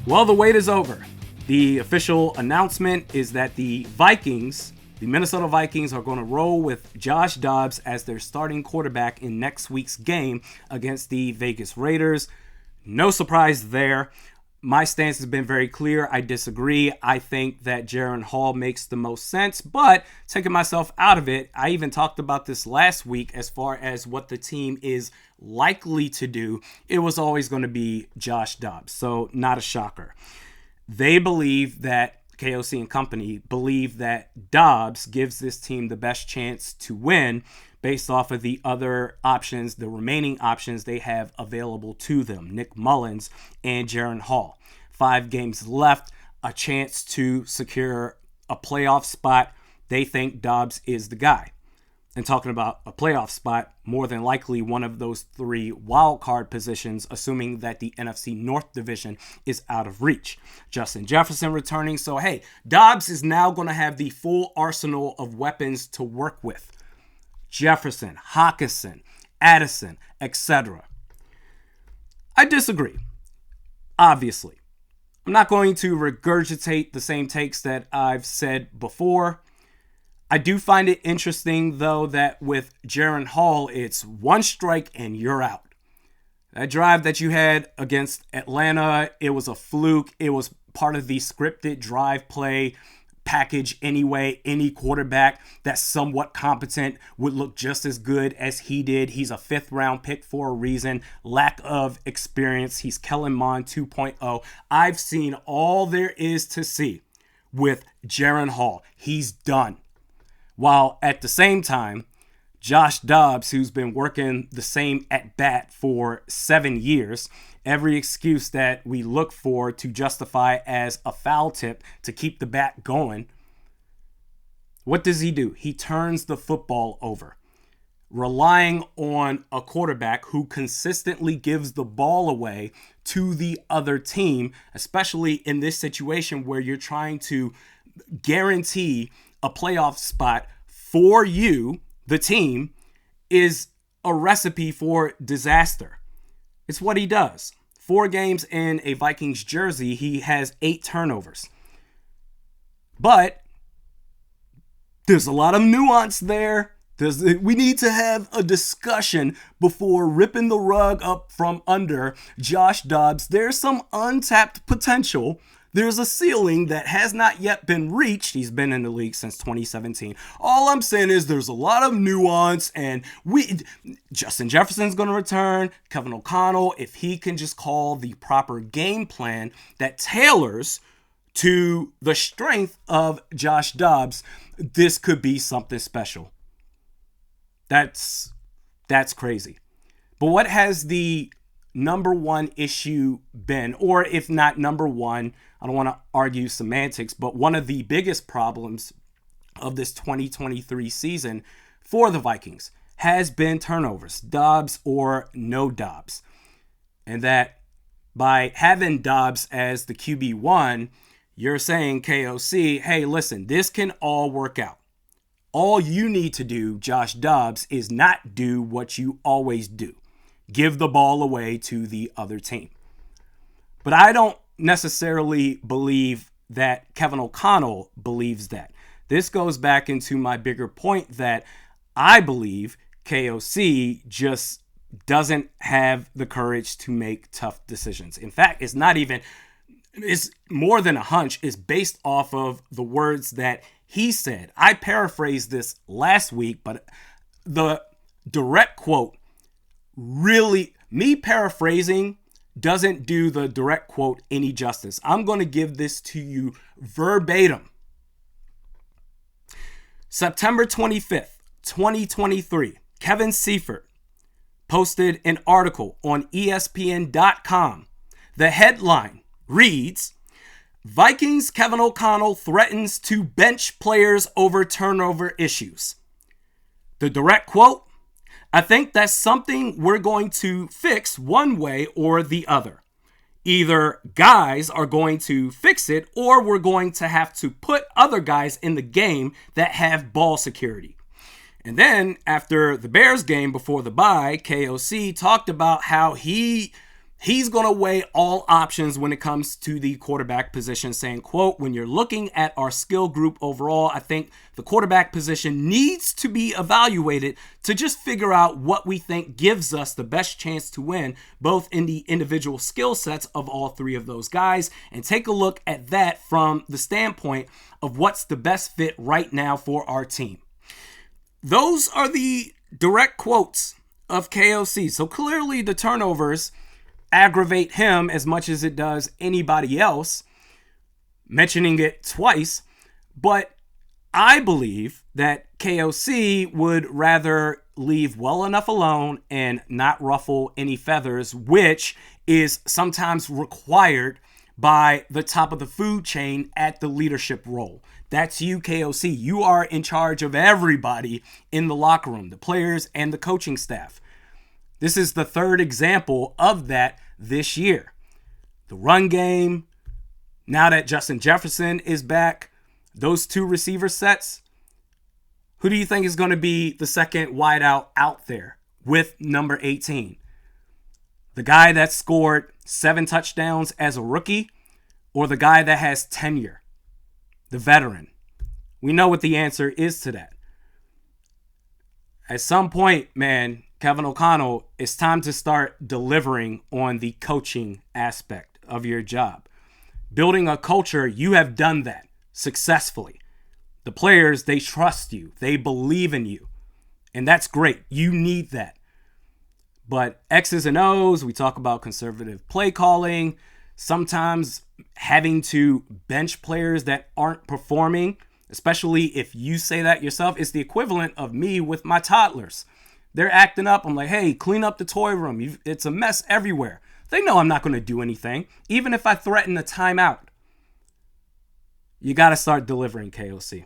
Well, the wait is over. The official announcement is that the Minnesota Vikings, are going to roll with Josh Dobbs as their starting quarterback in next week's game against the Vegas Raiders. No surprise there. My stance has been very clear. I disagree. I think that Jaren Hall makes the most sense, but taking myself out of it, I even talked about this last week as far as what the team is likely to do. It was always going to be Josh Dobbs, so not a shocker. They believe that KOC and company believe that Dobbs gives this team the best chance to win based off of the other options, the remaining options they have available to them, Nick Mullens and Jaren Hall. 5 games left, a chance to secure a playoff spot. They think Dobbs is the guy. And talking about a playoff spot, more than likely one of those 3 wild card positions, assuming that the NFC North division is out of reach. Justin Jefferson returning. So, hey, Dobbs is now going to have the full arsenal of weapons to work with. Jefferson, Hockenson, Addison, etc. I disagree, obviously. I'm not going to regurgitate the same takes that I've said before. I do find it interesting, though, that with Jaren Hall, it's one strike and you're out. That drive that you had against Atlanta, it was a fluke. It was part of the scripted drive play package anyway. Any quarterback that's somewhat competent would look just as good as he did. He's a 5th round pick for a reason. Lack of experience. He's Kellen Mond 2.0. I've seen all there is to see with Jaren Hall. He's done. While at the same time, Josh Dobbs, who's been working the same at bat for 7 years, every excuse that we look for to justify as a foul tip to keep the bat going, what does he do? He turns the football over, relying on a quarterback who consistently gives the ball away to the other team, especially in this situation where you're trying to guarantee a playoff spot for you, the team, is a recipe for disaster. It's what he does. 4 games in a Vikings jersey, he has 8 turnovers. But there's a lot of nuance there. We need to have a discussion before ripping the rug up from under Josh Dobbs. There's some untapped potential. There's a ceiling that has not yet been reached. He's been in the league since 2017. All I'm saying is there's a lot of nuance, and Justin Jefferson's going to return. Kevin O'Connell, if he can just call the proper game plan that tailors to the strength of Josh Dobbs, this could be something special. That's crazy. But what has the number one issue been, or if not number one, I don't want to argue semantics, but one of the biggest problems of this 2023 season for the Vikings has been turnovers, Dobbs or no Dobbs. And that by having Dobbs as the QB1, you're saying, KOC, hey, listen, this can all work out. All you need to do, Josh Dobbs, is not do what you always do. Give the ball away to the other team. But I don't necessarily believe that Kevin O'Connell believes that. This goes back into my bigger point that I believe KOC just doesn't have the courage to make tough decisions. In fact, it's more than a hunch. It's based off of the words that he said. I paraphrased this last week, but the direct quote really, me paraphrasing doesn't do the direct quote any justice. I'm going to give this to you verbatim. September 25th, 2023, Kevin Seifert posted an article on ESPN.com. The headline reads, Vikings Kevin O'Connell threatens to bench players over turnover issues. The direct quote, I think that's something we're going to fix one way or the other. Either guys are going to fix it or we're going to have to put other guys in the game that have ball security. And then after the Bears game before the bye, KOC talked about how he He's going to weigh all options when it comes to the quarterback position, saying, quote, when you're looking at our skill group overall, I think the quarterback position needs to be evaluated to just figure out what we think gives us the best chance to win, both in the individual skill sets of all three of those guys, and take a look at that from the standpoint of what's the best fit right now for our team. Those are the direct quotes of KOC. So clearly the turnovers aggravate him as much as it does anybody else, mentioning it twice. But I believe that KOC would rather leave well enough alone and not ruffle any feathers, which is sometimes required by the top of the food chain at the leadership role. That's you, KOC. You are in charge of everybody in the locker room, the players and the coaching staff. This is the third example of that this year. The run game, now that Justin Jefferson is back, those two receiver sets, who do you think is going to be the second wideout out there with number 18? The guy that scored 7 touchdowns as a rookie, or the guy that has tenure, the veteran? We know what the answer is to that. At some point, man, Kevin O'Connell, it's time to start delivering on the coaching aspect of your job. Building a culture, you have done that successfully. The players, they trust you. They believe in you. And that's great. You need that. But X's and O's, we talk about conservative play calling, sometimes having to bench players that aren't performing, especially if you say that yourself. It's the equivalent of me with my toddlers. They're acting up. I'm like, hey, clean up the toy room. It's a mess everywhere. They know I'm not going to do anything, even if I threaten a timeout. You got to start delivering, KOC.